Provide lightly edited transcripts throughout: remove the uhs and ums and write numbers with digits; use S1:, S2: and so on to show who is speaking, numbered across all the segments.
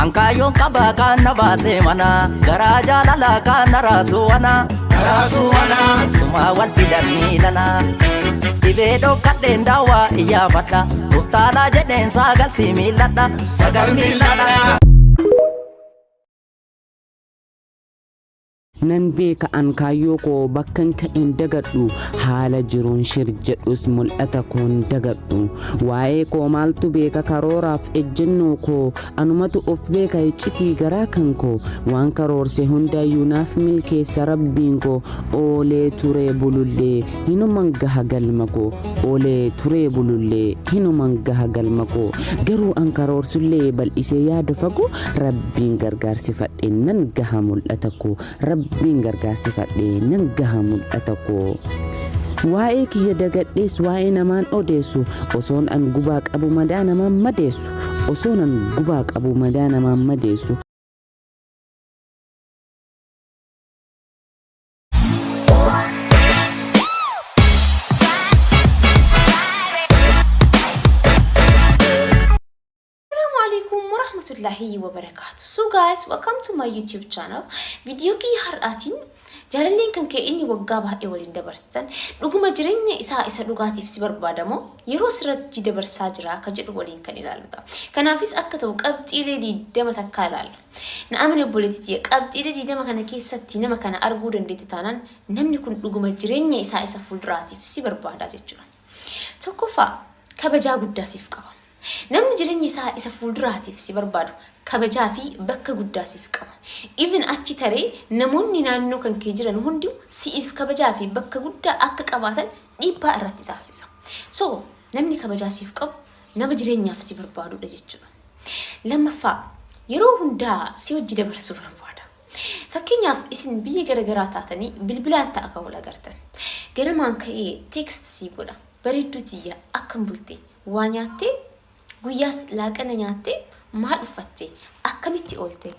S1: Ankayon kaba kana base mana Garaja lala kana rasuwana Suma wal fidani lana Ibedo kaden dawa iya fata Uftala jeden sagal similata Sagal milata
S2: nan beeka an kaayoo koo bakkan ka'in dagadhu haala jiruun shirjedhus mul'ata koon dagadhu waa'ee koo maaltu beeka karooraaf ejjennoo koo anumatu of beeka iccitii garaa kan koo waan karoorse hundayyuu naaf milkeessa rabbiin koo oolee turee bulullee hinuman gaha galma koo oolee turee bulullee hinuman gaha galma koo garuu an karoorsullee bal'isee yaada fagoo rabbiin gargaarsifadhe nan gaha mul'ata koo bin gargaarsi fadhee nan gaha mul'ata koo waa'ee kiyya dagadhees waa'ee namaan odeessu osoon an gubaa qabu madaa namaan madeessu osoon an gubaa qabu madaa namaan madeessu
S3: Warahmatullahi wabarakatuh. So guys, welcome to my YouTube channel. Video ki har'aatiin jaalalleen kan kee inni waggaa baay'ee waliin dabarsitan dhuguma jireenya isa dhugaatiif si barbaadamoo yeroo sirratti dabarsaa jira kan jedhu waliin kan ilaaluudha. Kanaafis akka ta'u qabxiilee 20 takka ilaalu. Na amane obboleettii qabxiilee 20 kana keessatti nama kana arguu dandeetti taanaan namni kun dhuguma jireenya isa fuulduraatiif si barbaada jechuudha. Tokkoffaa kabajaa guddaa siif qaba. Namni jireenya isa fuulduraatiif si barbaadu kabajaa fi bakka guddaa siif qaba. Even achi taree namoonni naannoo kan kee jiran hundi siif kabajaa fi bakka guddaa akka qabaatan dhiibbaa irratti taasisa. So namni kabajaa siif qabu nama jireenyaaf si barbaadudha jechuudha. Lammaffaa yeroo hundaa si wajji dabarsuu barbaada. Fakkeenyaaf isin biyya garagaraa taatanii bilbilaan ta'a kan wal agartan. Ganamaan ka'ee text si godha. Bareedduu tiyya akkam bultee waa nyaattee guyyaas laaqana nyaattee maal uffattee akkamitti oolte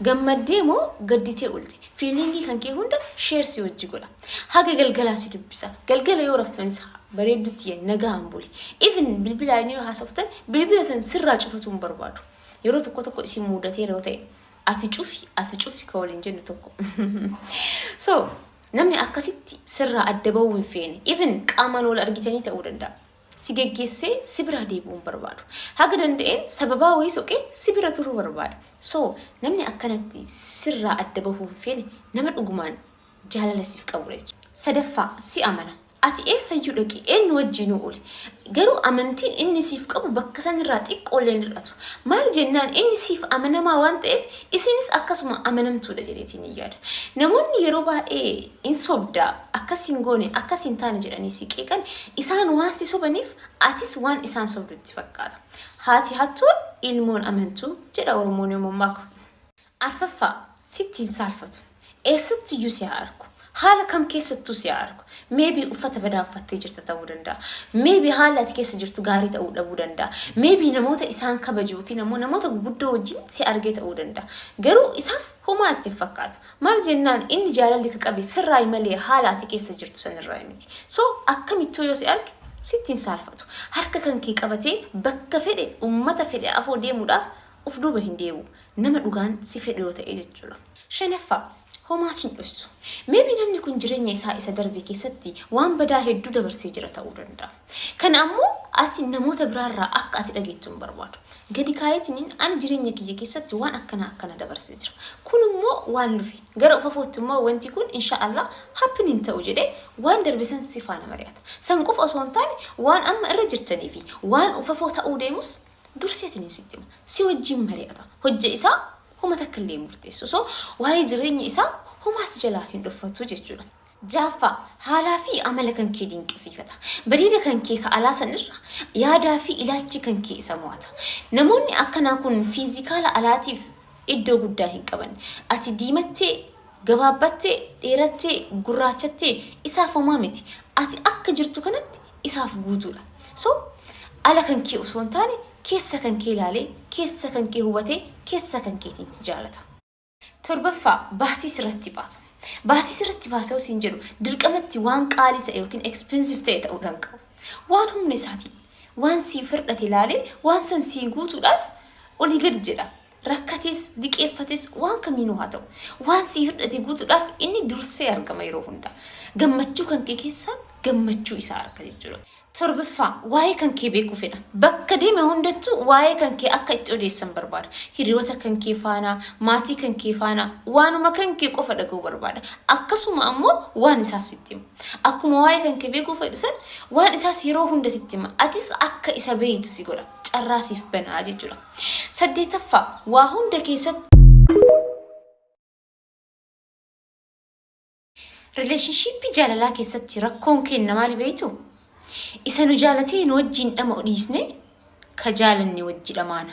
S3: gammaddee moo gadditee oolte fiilingii kan kee hunda share si wajji godha haga galgalaa si dubbisa galgala yoo raftanis bareeddutti nagaan buli even bilbila yoo haasoftan bilbila san sirraa cufatuun barbaadu yeroo tokko isin muudatee yoo ta'e ati cufi ka waliin jennu tokko so namni akkasitti sirraa adda ba'uu hin feene even qaamaan wal argitanii ta'uu danda'a si geggeessee si bira deebi'uun barbaadu. Haga danda'een sababaa wayii soqee si bira turuu barbaada. So namni akkanatti sirraa adda bahuu hin feene nama dhugumaan jaalala siif qabu jechuudha. Sadaffaa si amana. Ati eessayyuu dhaqi eenyu wajjinuu ooli. Garuu amantiin inni siif qabu bakka sanirraa xiqqoolee hir'atu. Maal jennaan inni siif amanamaa waan ta'eef isinis akkasuma amanamtuudha jedheetiin yaada. Namoonni yeroo baay'ee in sobdaa akkasiin goone akkasiin taane jedhanii si qeeqan isaan waan si sobaniif atis waan isaan sobdutti fakkaata. Haati hattuun ilmoon amantuu jedha Oromoon yommuu maaku. Arfaffaa sittiin saalfatu. Eessattiyyuu si haa argu. Haala kam keessattuu si haa argu. Maybe uffata badaa uffattee jirta ta'uu danda'a. Maybe haala ati keessa jirtu gaarii ta'uu dhabuu danda'a. Maybe namoota isaan kabaju yookiin ammoo namoota guguddoo wajjin si argee ta'uu danda'a. Garuu isaaf homaa itti fakkaatu. Maal jennaan inni jaalalli ka qabe sirraa malee haala ati keessa jirtu sanirraa miti. So akkamittuu yoo si arge sittiin saalfatu. Harka kan kee qabatee bakka fedhe ummata fedhe afoo deemuudhaaf uf duuba hin deebi'u. Nama dhugaan si fedhe yoo ta'e jechuudha. Shanaffaa homaa sin dhufsu. Maybe namni kun jireenya isa darbee keessatti waan badaa hedduu dabarsee jira ta'uu danda'a. Kana ammoo ati namoota biraarraa akka ati dhageettu hin barbaadu. Gadi kaayetiin ani jireenya kiyya keessatti waan akkana dabarsee jira. Kun immoo waan dhufe gara ufafootti immoo wanti kun inshaallah happening ta'u jedhee waan darbisan si faana mari'ata. San qofa osoo hin taane waan amma irra jirtanii fi waan ufafoo ta'uu deemus durseetiin sitti hima. Si wajjin mari'ata. Hojja isaa homa takka illee murteessu. So waa'ee jireenya isaa homaas jalaa hin dhuffatu jechuudha. Jaaffaa haalaa fi amala kan kee dinqisiifata. Bareeda kan kee ka alaa sanirra yaadaa fi ilaalchi kan kee isa mo'ata. Namoonni akkanaa kun fiizikaala alaatiif iddoo guddaa hin qaban. Ati diimattee gabaabbattee dheerattee gurraachattee isaaf homaa miti. Ati akka jirtu kanatti isaaf guutuudha. So ala kan kee osoo hin taane keessa kan kee ilaalee keessa kan kee hubatee keessa kan keetiin si jaalata. Torbaffaa baasii sirratti baasa. Baasii sirratti baasuu siin jedhu dirqamatti waan qaalii ta'e yookiin expensive ta'e ta'uu danqabu. Waan humna isaatiin waan sii firdhate ilaalee waan san sii guutuudhaaf olii gadi jedha. rakkatis diqeeffatis waan kamiinuu haa ta'u waan si hirdhate guutuudhaaf inni dursee argama yeroo hunda gammachuu kan kee keessaan gammachuu isaa arga jechuudha. Torbaffaa waa'ee kan kee beekuu fedha. Bakka deeme hundattuu waa'ee kan kee akka itti odeessan barbaada. Hiriyoota kan kee faana, maatii kan kee faana, waanuma kan kee qofa dhaga'uu barbaada. Akkasuma ammoo waan isaas sitti hima. Akkuma waa'ee kan kee beekuu fedhu san waan isaas yeroo hunda sitti hima. Atis akka isa beeytu si godha. Carraa siif banaa jechuudha. Saddeetaffaa waa hunda keessatti relationship jaalalaa keessatti rakkoon kenna maali beeytu? Isa nu jaalatee nu wajjin dhama odhiisne ka jaalanne wajji dhamaana.